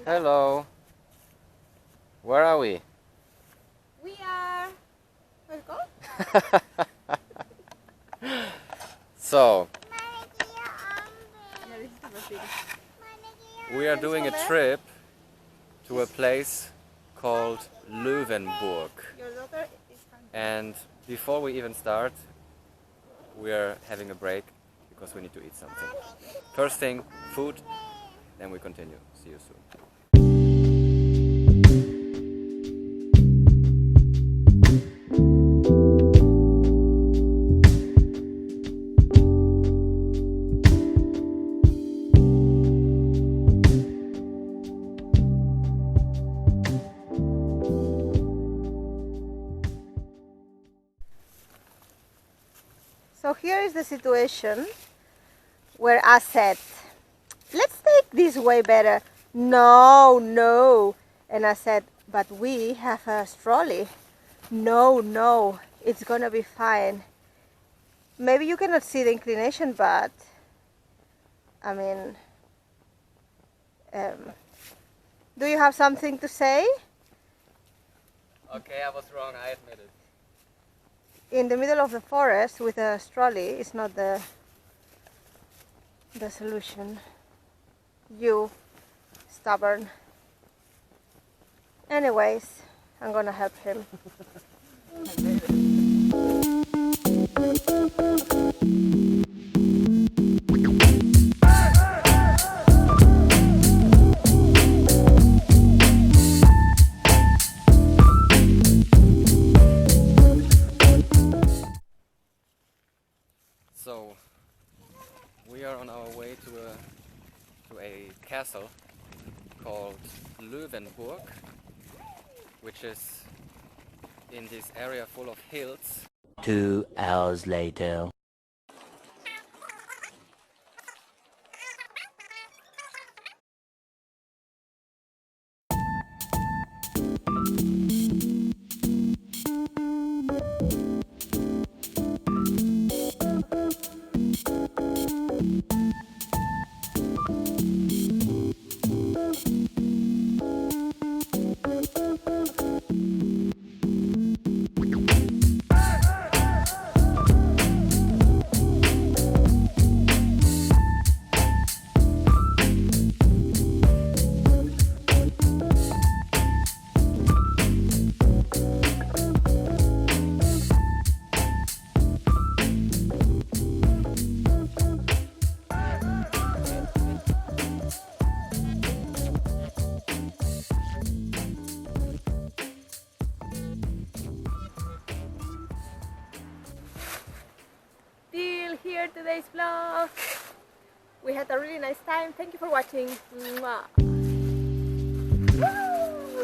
Hello. Where are we? We are... Where's go? So, we are doing a trip to a place called Löwenburg. And before we even start, we are having a break because we need to eat something. First thing, food, then we continue. See you soon. So here is the situation where I said, let's take this way better. No. And I said, but we have a trolley. No, it's gonna be fine. Maybe you cannot see the inclination, but I mean, do you have something to say? Okay, I was wrong, I admit it. In the middle of the forest with a trolley is not the solution. You stubborn. Anyways, I'm gonna help him. So, we are on our way to a castle called Löwenburg, which is in this area full of hills. 2 hours later. Till here today's vlog. We had a really nice time. Thank you for watching. Mwah.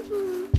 Woo!